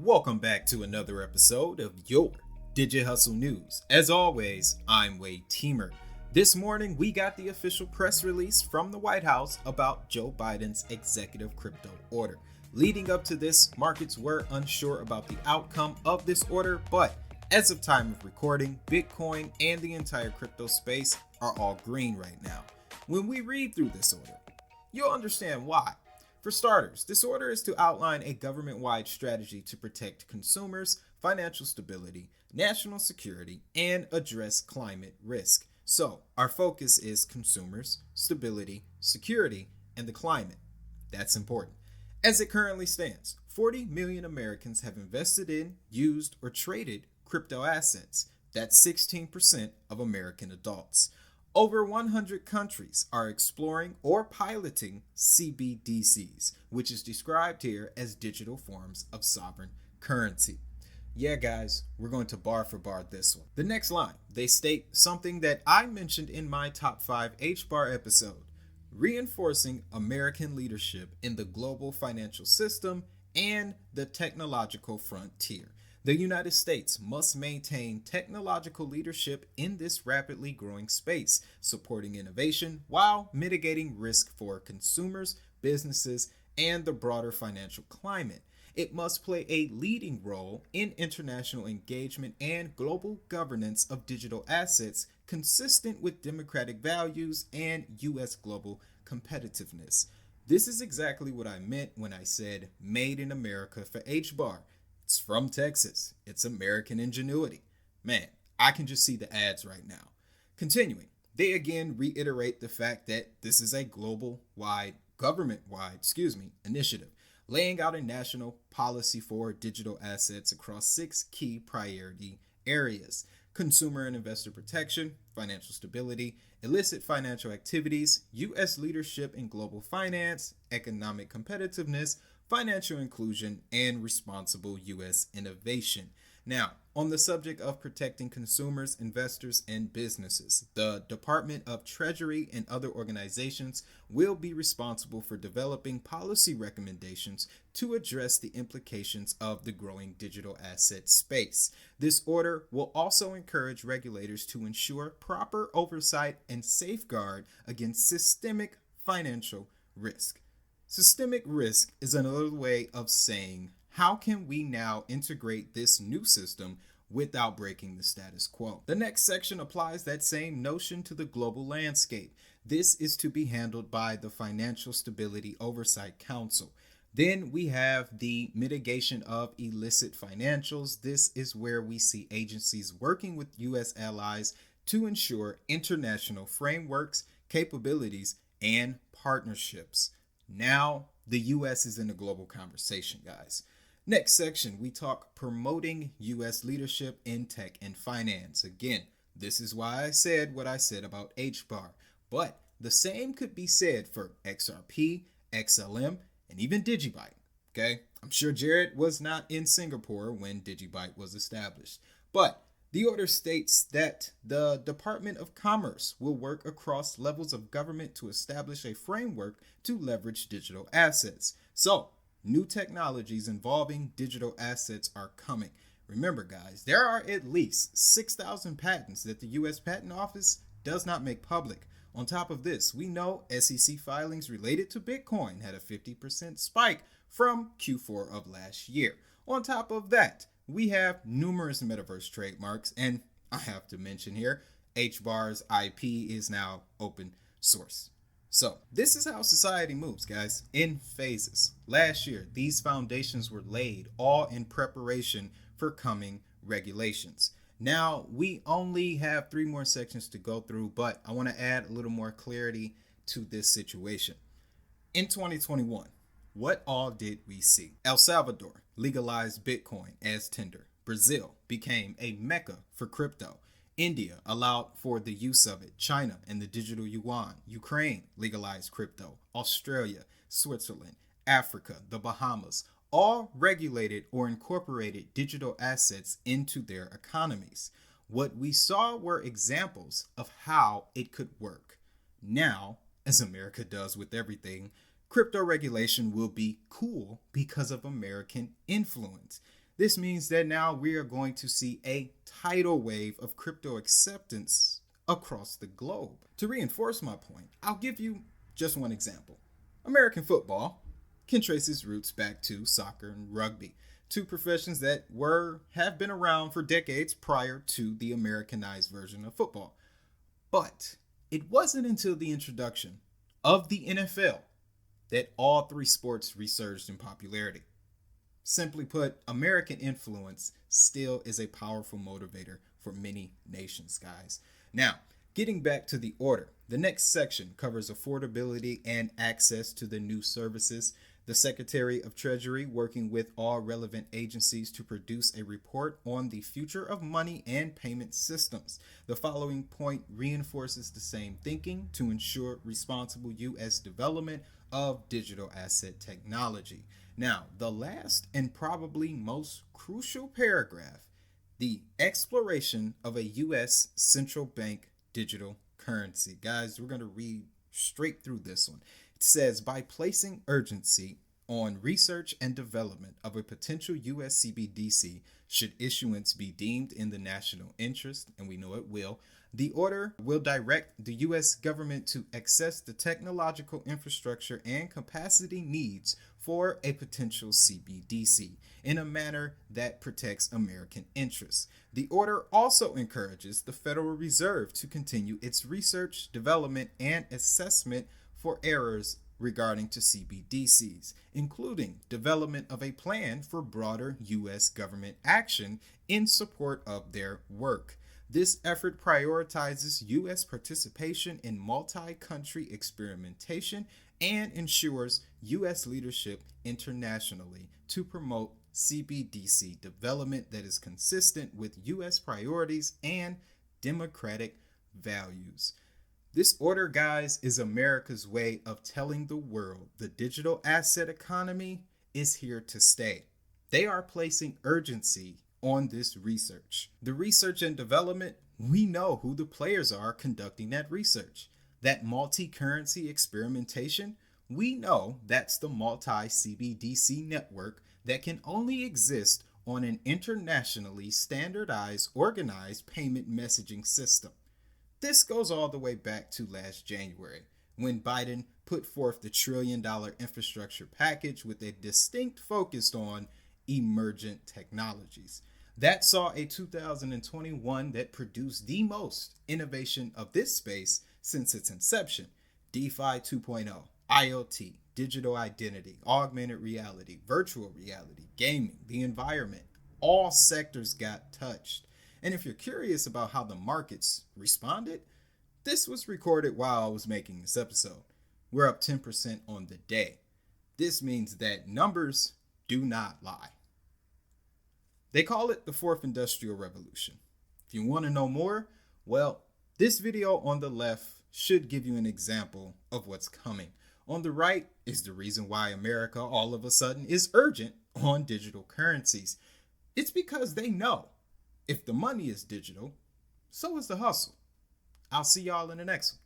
Welcome back to another episode of your Digi Hustle News. As always, I'm Wade Teamer. This morning, we got the official press release from the White House about Joe Biden's executive crypto order. Leading up to this, markets were unsure about the outcome of this order, but as of time of recording, Bitcoin and the entire crypto space are all green right now. When we read through this order, you'll understand why. For starters, this order is to outline a government-wide strategy to protect consumers, financial stability, national security, and address climate risk. So, our focus is consumers, stability, security, and the climate. That's important. As it currently stands, 40 million Americans have invested in, used, or traded crypto assets. That's 16% of American adults. Over 100 countries are exploring or piloting CBDCs, which is described here as digital forms of sovereign currency. Yeah, guys, we're going to bar for bar this one. The next line, they state something that I mentioned in my top 5 H-bar episode, reinforcing American leadership in the global financial system and the technological frontier. The United States must maintain technological leadership in this rapidly growing space, supporting innovation while mitigating risk for consumers, businesses, and the broader financial climate. It must play a leading role in international engagement and global governance of digital assets consistent with democratic values and U.S. global competitiveness. This is exactly what I meant when I said Made in America for H-bar. It's from Texas. It's American ingenuity. Man, I can just see the ads right now. Continuing, they again reiterate the fact that this is a government-wide initiative, laying out a national policy for digital assets across 6 key priority areas: consumer and investor protection, financial stability, illicit financial activities, U.S. leadership in global finance, economic competitiveness, financial inclusion, and responsible U.S. innovation. Now, on the subject of protecting consumers, investors, and businesses, the Department of Treasury and other organizations will be responsible for developing policy recommendations to address the implications of the growing digital asset space. This order will also encourage regulators to ensure proper oversight and safeguard against systemic financial risk. Systemic risk is another way of saying, how can we now integrate this new system without breaking the status quo? The next section applies that same notion to the global landscape. This is to be handled by the Financial Stability Oversight Council. Then we have the mitigation of illicit financials. This is where we see agencies working with U.S. allies to ensure international frameworks, capabilities, and partnerships. Now, the U.S. is in the global conversation, guys. Next section, we talk promoting U.S. leadership in tech and finance. Again, this is why I said what I said about H-bar. But the same could be said for XRP, XLM, and even Digibyte. Okay? I'm sure Jared was not in Singapore when Digibyte was established. But the order states that the Department of Commerce will work across levels of government to establish a framework to leverage digital assets. So, new technologies involving digital assets are coming. Remember, guys, there are at least 6,000 patents that the U.S. Patent Office does not make public. On top of this, we know SEC filings related to Bitcoin had a 50% spike from Q4 of last year. On top of that, we have numerous metaverse trademarks, and I have to mention here, H-bar's IP is now open source. So, this is how society moves, guys, in phases. Last year, these foundations were laid all in preparation for coming regulations. Now, we only have 3 more sections to go through, but I want to add a little more clarity to this situation. In 2021, what all did we see? El Salvador legalized Bitcoin as tender. Brazil became a mecca for crypto. India allowed for the use of it. China and the digital yuan. Ukraine legalized crypto. Australia, Switzerland, Africa, the Bahamas all regulated or incorporated digital assets into their economies. What we saw were examples of how it could work. Now, as America does with everything, crypto regulation will be cool because of American influence. This means that now we are going to see a tidal wave of crypto acceptance across the globe. To reinforce my point, I'll give you just one example. American football can trace its roots back to soccer and rugby, two professions that have been around for decades prior to the Americanized version of football. But it wasn't until the introduction of the NFL that all three sports resurged in popularity. Simply put, American influence still is a powerful motivator for many nations, guys. Now, getting back to the order, the next section covers affordability and access to the new services. The Secretary of Treasury working with all relevant agencies to produce a report on the future of money and payment systems. The following point reinforces the same thinking to ensure responsible U.S. development of digital asset technology. Now, the last and probably most crucial paragraph, the exploration of a U.S. central bank digital currency. Guys, we're going to read straight through this one. It says, by placing urgency on research and development of a potential U.S. CBDC, should issuance be deemed in the national interest, and we know it will, the order will direct the U.S. government to access the technological infrastructure and capacity needs for a potential CBDC in a manner that protects American interests. The order also encourages the Federal Reserve to continue its research, development, and assessment for errors regarding to CBDCs, including development of a plan for broader U.S. government action in support of their work. This effort prioritizes U.S. participation in multi-country experimentation and ensures U.S. leadership internationally to promote CBDC development that is consistent with U.S. priorities and democratic values. This order, guys, is America's way of telling the world the digital asset economy is here to stay. They are placing urgency on this research. The research and development, we know who the players are conducting that research. That multi-currency experimentation, we know that's the multi-CBDC network that can only exist on an internationally standardized, organized payment messaging system. This goes all the way back to last January, when Biden put forth the $1 trillion infrastructure package with a distinct focus on emergent technologies. That saw a 2021 that produced the most innovation of this space since its inception. DeFi 2.0, IoT, digital identity, augmented reality, virtual reality, gaming, the environment, all sectors got touched. And if you're curious about how the markets responded, this was recorded while I was making this episode. We're up 10% on the day. This means that numbers do not lie. They call it the fourth industrial revolution. If you want to know more, well, this video on the left should give you an example of what's coming. On the right is the reason why America all of a sudden is urgent on digital currencies. It's because they know if the money is digital, so is the hustle. I'll see y'all in the next one.